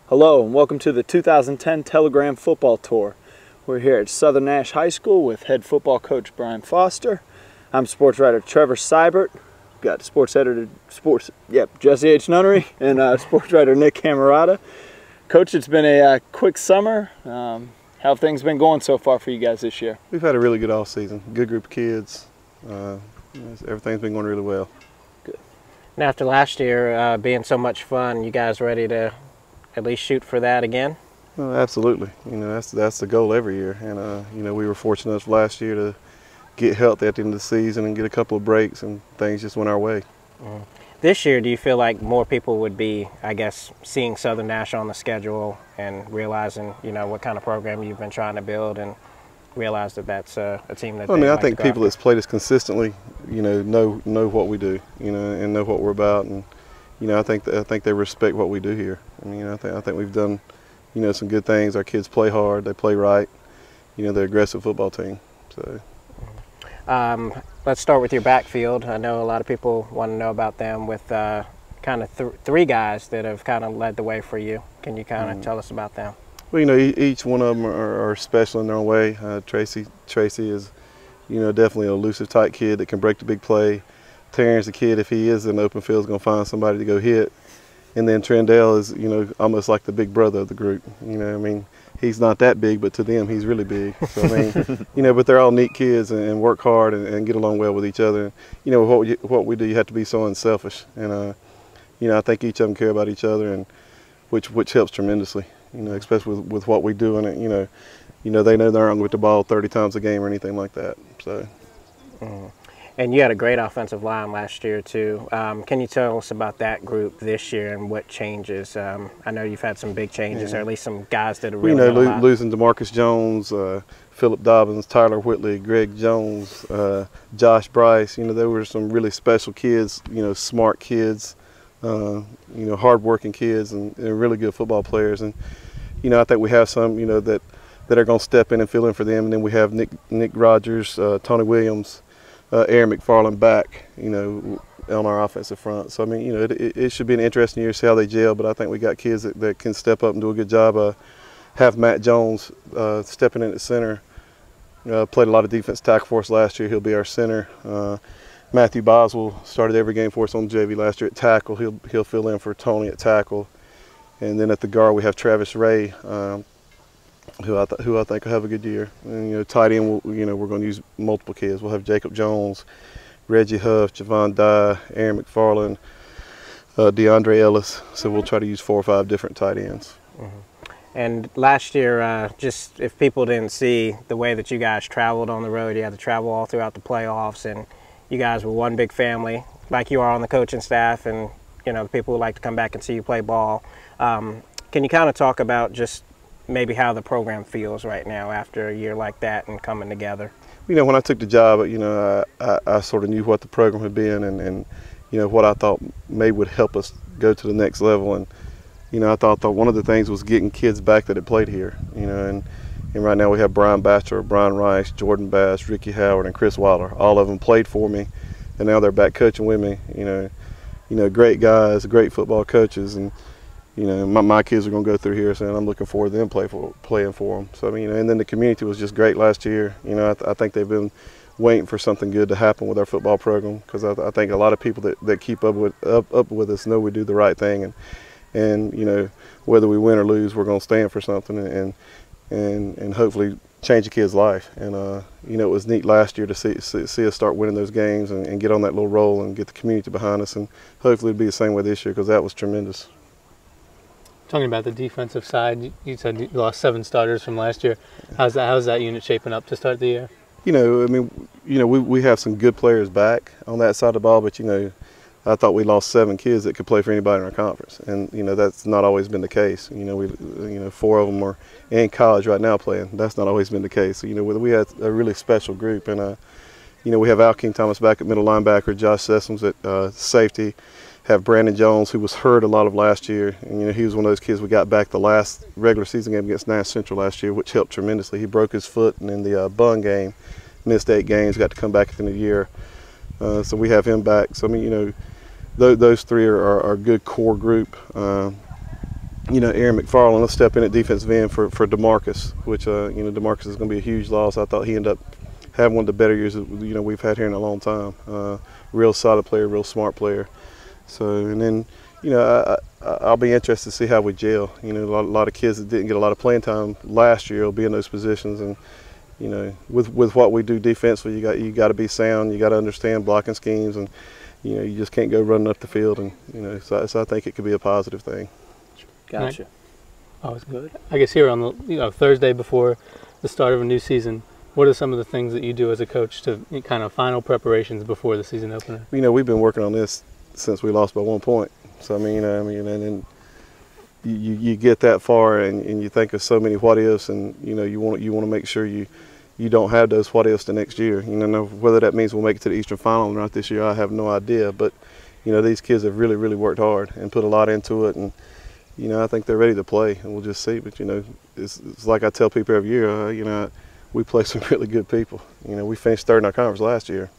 Hello and welcome to the 2010 Telegram Football Tour. We're here at Southern Nash High School with head football coach Brian Foster. I'm sports writer Trevor Seibert. Got sports editor, Jesse H. Nunnery, and sports writer Nick Camerata. Coach, it's been a quick summer. How have things been going so far for you guys this year? We've had a really good off season. Good group of kids. Everything's been going really well. Good. And after last year being so much fun, you guys ready to at least shoot for that again? Well, absolutely. You know, that's the goal every year. And you know, we were fortunate enough last year to get healthy at the end of the season and get a couple of breaks, and things just went our way. This year, do you feel like more people would be, I guess, seeing Southern Nash on the schedule and realizing, you know, what kind of program you've been trying to build, and realize that that's a team that? I think people that's played us consistently, you know what we do, you know, and know what we're about, and you know, I think they respect what we do here. I mean, I think we've done, you know, some good things. Our kids play hard, they play right. You know, they're an aggressive football team. So. Let's start with your backfield. I know a lot of people want to know about them with kind of three guys that have kind of led the way for you. Can you kind of tell us about them? Well, you know, each one of them are special in their own way. Tracy is, you know, definitely an elusive type kid that can break the big play. Terrence, the kid, if he is in the open field, is going to find somebody to go hit. And then Trendell is, you know, almost like the big brother of the group. You know, I mean, he's not that big, but to them, he's really big. So, I mean, you know, but they're all neat kids and work hard and get along well with each other. You know, what we do, you have to be so unselfish. And, you know, I think each of them care about each other, and which helps tremendously, you know, especially with what we do. And, you know, they know they're not with the ball 30 times a game or anything like that. So. And you had a great offensive line last year, too. Can you tell us about that group this year and what changes? I know you've had some big changes, or at least some guys that are really losing DeMarcus Jones, Philip Dobbins, Tyler Whitley, Greg Jones, Josh Bryce. You know, there were some really special kids, you know, smart kids, you know, hard-working kids, and really good football players. And, you know, I think we have some, you know, that are going to step in and fill in for them. And then we have Nick Rogers, Tony Williams, Aaron McFarland back, you know, on our offensive front. So, I mean, you know, it should be an interesting year to see how they gel, but I think we got kids that can step up and do a good job. Have Matt Jones stepping in at center. Played a lot of defense tackle for us last year. He'll be our center. Matthew Boswell started every game for us on JV last year at tackle. He'll fill in for Tony at tackle. And then at the guard, we have Travis Ray, who I think will have a good year. And, you know, tight end, you know, we're going to use multiple kids. We'll have Jacob Jones, Reggie Huff, Javon Dye, Aaron McFarland, DeAndre Ellis. So we'll try to use 4 or 5 different tight ends. And last year, just if people didn't see the way that you guys traveled on the road, you had to travel all throughout the playoffs, and you guys were one big family, like you are on the coaching staff, and, you know, the people who like to come back and see you play ball. Can you kind of talk about just maybe how the program feels right now after a year like that and coming together? You know, when I took the job, you know, I sort of knew what the program had been, and you know, what I thought maybe would help us go to the next level. And, you know, I thought one of the things was getting kids back that had played here, you know, and right now we have Brian Batchelor, Brian Rice, Jordan Bass, Ricky Howard, and Chris Wilder. All of them played for me, and now they're back coaching with me. You know, great guys, great football coaches, and you know, my kids are going to go through here, so I'm looking forward to them playing for them. So, I mean, you know, and then the community was just great last year. You know, I think they've been waiting for something good to happen with our football program, because I think a lot of people that keep up with us know we do the right thing, and you know, whether we win or lose, we're going to stand for something and hopefully change a kid's life. And you know, it was neat last year to see us start winning those games and get on that little roll and get the community behind us, and hopefully it'll be the same way this year, because that was tremendous. Talking about the defensive side, you said you lost 7 starters from last year. How's that unit shaping up to start the year? You know, I mean, you know, we have some good players back on that side of the ball, but, you know, I thought we lost 7 kids that could play for anybody in our conference, and, you know, that's not always been the case. You know, 4 of them are in college right now playing. That's not always been the case. So, you know, we had a really special group, and you know, we have Al King Thomas back at middle linebacker, Josh Sessoms at safety. Have Brandon Jones, who was hurt a lot of last year, and, you know, he was one of those kids we got back the last regular season game against Nash Central last year, which helped tremendously. He broke his foot, and in the Bun game, missed 8 games, got to come back at the end of the year. So we have him back. So, I mean, you know, those 3 are a good core group. Aaron McFarland will step in at defensive end for DeMarcus, which DeMarcus is going to be a huge loss. I thought he ended up having one of the better years that we've had here in a long time. Real solid player, real smart player. So, and then I'll be interested to see how we gel. A lot of kids that didn't get a lot of playing time last year will be in those positions, and with what we do defensively, you got to be sound. You got to understand blocking schemes, and you just can't go running up the field. And so I think it could be a positive thing. Gotcha. Right. Always good. I guess here on the Thursday before the start of a new season, what are some of the things that you do as a coach to kind of final preparations before the season opener? We've been working on this since we lost by 1 point. So and then you get that far, and you think of so many what ifs, and you want to make sure you don't have those what ifs the next year. Whether that means we'll make it to the Eastern Final or not this year, I have no idea. But these kids have really, really worked hard and put a lot into it, and I think they're ready to play, and we'll just see. But it's like I tell people every year, we play some really good people. We finished third in our conference last year,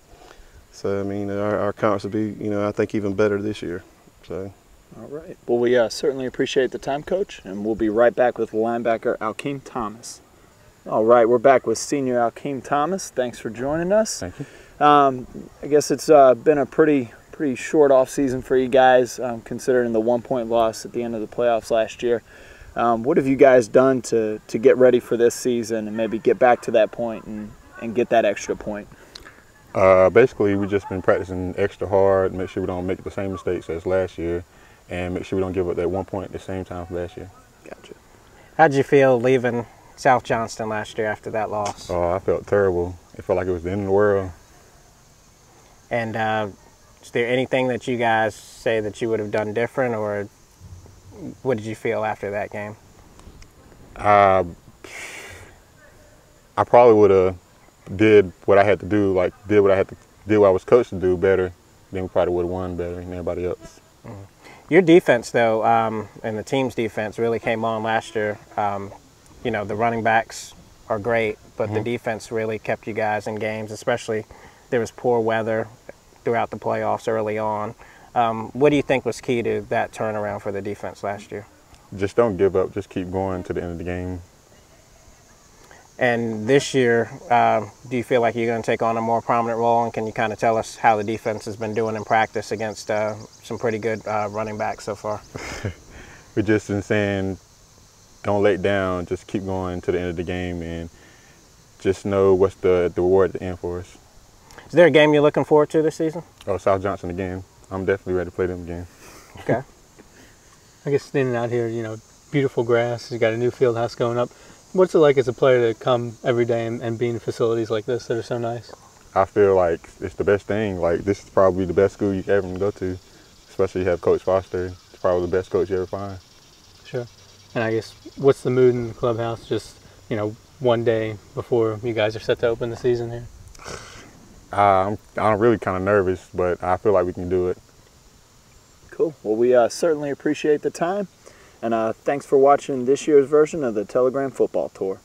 so our conference will be I think even better this year. So. All right. Well, we certainly appreciate the time, Coach, and we'll be right back with linebacker Alkeem Thomas. All right, we're back with senior Alkeem Thomas. Thanks for joining us. Thank you. I guess it's been a pretty short off season for you guys, considering the 1 point loss at the end of the playoffs last year. What have you guys done to get ready for this season and maybe get back to that point and get that extra point? Basically, we've just been practicing extra hard, make sure we don't make the same mistakes as last year, and make sure we don't give up that 1 point at the same time for last year. Gotcha. How'd you feel leaving South Johnston last year after that loss? Oh, I felt terrible. It felt like it was the end of the world. And is there anything that you guys say that you would have done different, or what did you feel after that game? I probably would have did what I had to do, did what I was coached to do better. Then we probably would have won better than everybody else. Mm-hmm. Your defense, though, and the team's defense really came on last year. The running backs are great, but the defense really kept you guys in games, especially there was poor weather throughout the playoffs early on. What do you think was key to that turnaround for the defense last year? Just don't give up. Just keep going to the end of the game. And this year, do you feel like you're going to take on a more prominent role? And can you kind of tell us how the defense has been doing in practice against some pretty good running backs so far? We're just been saying, don't lay down. Just keep going to the end of the game, and just know what's the reward at the end for us. Is there a game you're looking forward to this season? Oh, South Johnston again. I'm definitely ready to play them again. Okay. I guess standing out here, beautiful grass. You got a new field house going up. What's it like as a player to come every day and be in facilities like this that are so nice? I feel like it's the best thing. This is probably the best school you can ever go to, especially you have Coach Foster. It's probably the best coach you ever find. Sure. And I guess, what's the mood in the clubhouse just, one day before you guys are set to open the season here? I'm really kind of nervous, but I feel like we can do it. Cool. Well, we certainly appreciate the time. And thanks for watching this year's version of the Telegram Football Tour.